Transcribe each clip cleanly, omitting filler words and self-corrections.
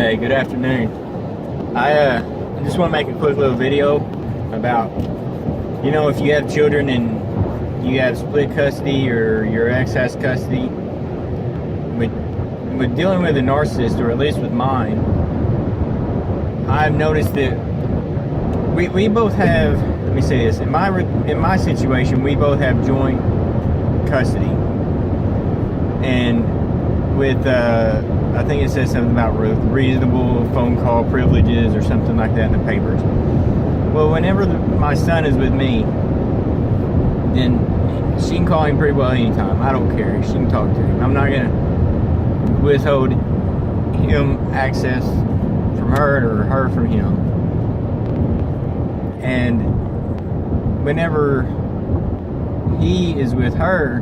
Hey, good afternoon. I just want to make a quick little video about, if you have children and you have split custody or your ex has custody, with dealing with a narcissist, or at least with mine, I've noticed that we both have, let me say this, in my situation, we both have joint custody. And with, I think it says something about reasonable phone call privileges or something like that in the papers. Well, whenever my son is with me, then she can call him pretty well anytime. I don't care. She can talk to him. I'm not going to withhold him access from her or her from him. And whenever he is with her,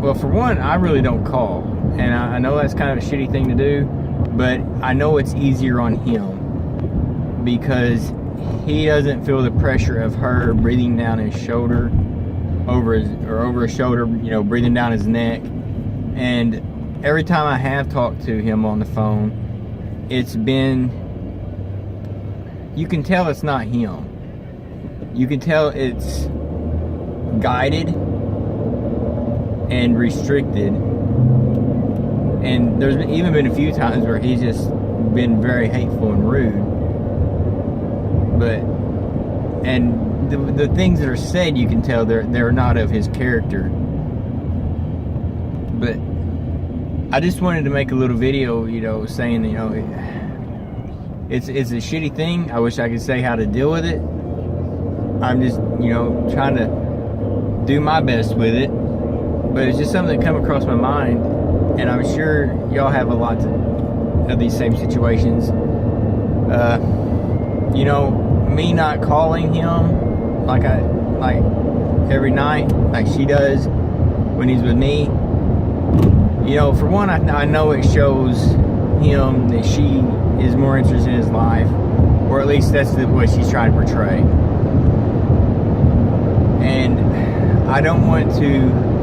well, for one, I really don't call. And I know that's kind of a shitty thing to do, but I know it's easier on him because he doesn't feel the pressure of her breathing down his shoulder, over his shoulder, breathing down his neck. And every time I have talked to him on the phone, it's been, you can tell it's not him. You can tell it's guided and restricted. And there's even been a few times where he's just been very hateful and rude. And the things that are said, you can tell they're not of his character. But I just wanted to make a little video, saying, it's a shitty thing. I wish I could say how to deal with it. I'm just, trying to do my best with it. But it's just something that come across my mind. And I'm sure y'all have a lot of these same situations. Me not calling him like every night, like she does when he's with me. For one, I know it shows him that she is more interested in his life, or at least that's what she's trying to portray. And I don't want to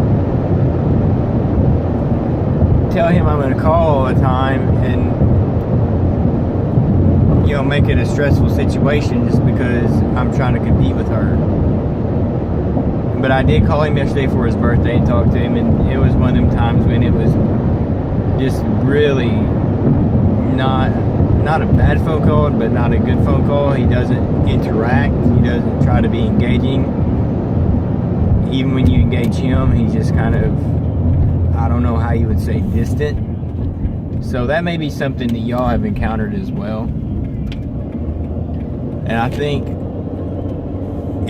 tell him I'm going to call all the time and make it a stressful situation just because I'm trying to compete with her. But I did call him yesterday for his birthday and talk to him, and it was one of them times when it was just really not a bad phone call, but not a good phone call. He doesn't interact. He doesn't try to be engaging. Even when you engage him, he's just kind of, I don't know how you would say, distant. So that may be something that y'all have encountered as well. And I think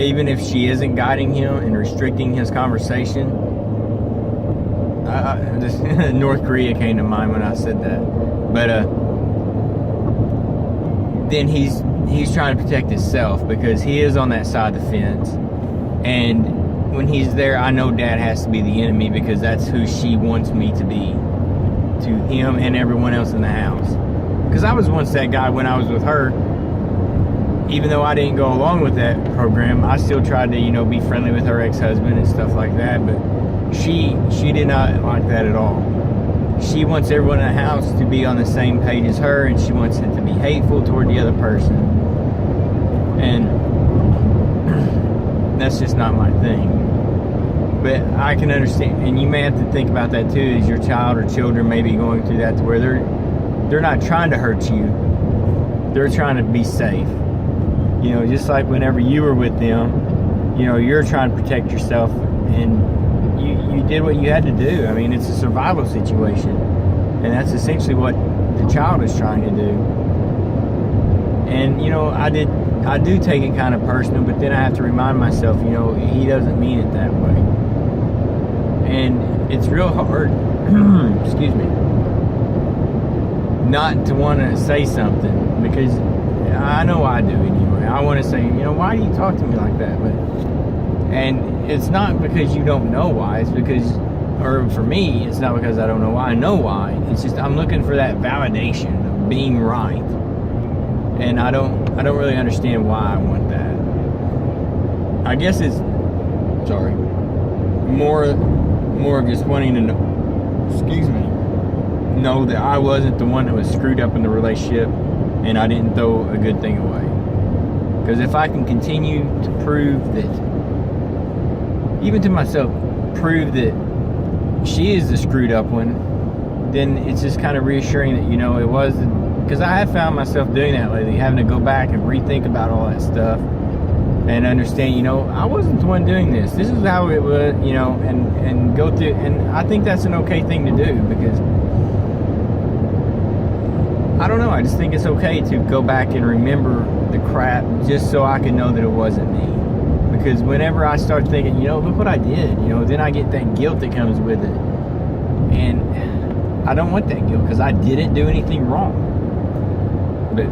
even if she isn't guiding him and restricting his conversation, North Korea came to mind when I said that. But then he's trying to protect himself because he is on that side of the fence. And when he's there, I know Dad has to be the enemy because that's who she wants me to be to him and everyone else in the house. Because I was once that guy when I was with her. Even though I didn't go along with that program, I still tried to, be friendly with her ex-husband and stuff like that. But she did not like that at all. She wants everyone in the house to be on the same page as her, and she wants it to be hateful toward the other person. And that's just not my thing. But I can understand, and you may have to think about that too, as your child or children may be going through that, to where they're not trying to hurt you. They're trying to be safe. Just like whenever you were with them, you're trying to protect yourself, and you did what you had to do. I mean, it's a survival situation, and that's essentially what the child is trying to do. And I do take it kind of personal, but then I have to remind myself, he doesn't mean it that way. And it's real hard, excuse me, not to want to say something, because I know I do anyway. I want to say, why do you talk to me like that? And it's not because you don't know why. It's because, or for me, it's not because I don't know why. I know why. It's just I'm looking for that validation of being right. And I don't really understand why I want that. I guess it's, more of just wanting to know, excuse me, know that I wasn't the one that was screwed up in the relationship, and I didn't throw a good thing away. Because if I can continue to prove that, even to myself, prove that she is the screwed up one, then it's just kind of reassuring that, it was, because I have found myself doing that lately, having to go back and rethink about all that stuff and understand, I wasn't the one doing this. This is how it was, and go through, and I think that's an okay thing to do, because I don't know, I just think it's okay to go back and remember the crap just so I can know that it wasn't me. Because whenever I start thinking, look what I did, then I get that guilt that comes with it. And I don't want that guilt because I didn't do anything wrong. But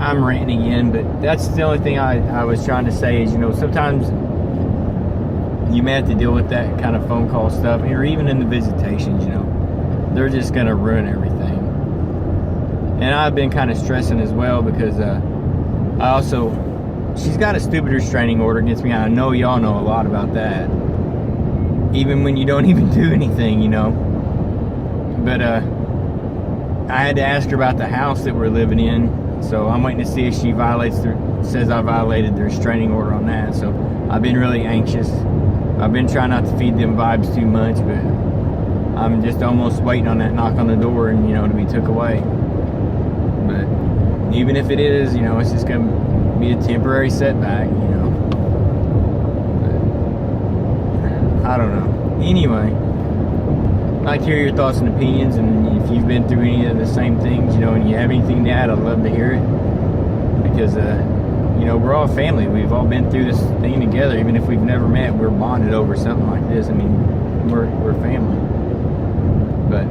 I'm ranting again, but that's the only thing I was trying to say is, sometimes you may have to deal with that kind of phone call stuff, or even in the visitations, they're just going to ruin everything. And I've been kind of stressing as well because she's got a stupid restraining order against me. I know y'all know a lot about that. Even when you don't even do anything, But I had to ask her about the house that we're living in. So I'm waiting to see if she says I violated the restraining order on that. So I've been really anxious. I've been trying not to feed them vibes too much, but I'm just almost waiting on that knock on the door and, to be took away. But even if it is, it's just going to be a temporary setback, But I don't know. Anyway, I'd like to hear your thoughts and opinions, and if you've been through any of the same things, and you have anything to add, I'd love to hear it. Because, we're all family. We've all been through this thing together. Even if we've never met, we're bonded over something like this. I mean, we're family. But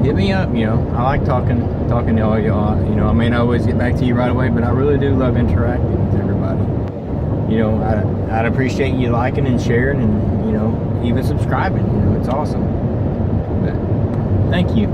hit me up, I like talking to all y'all. I may not always get back to you right away, but I really do love interacting with everybody. I'd appreciate you liking and sharing and, even subscribing. It's awesome. But thank you.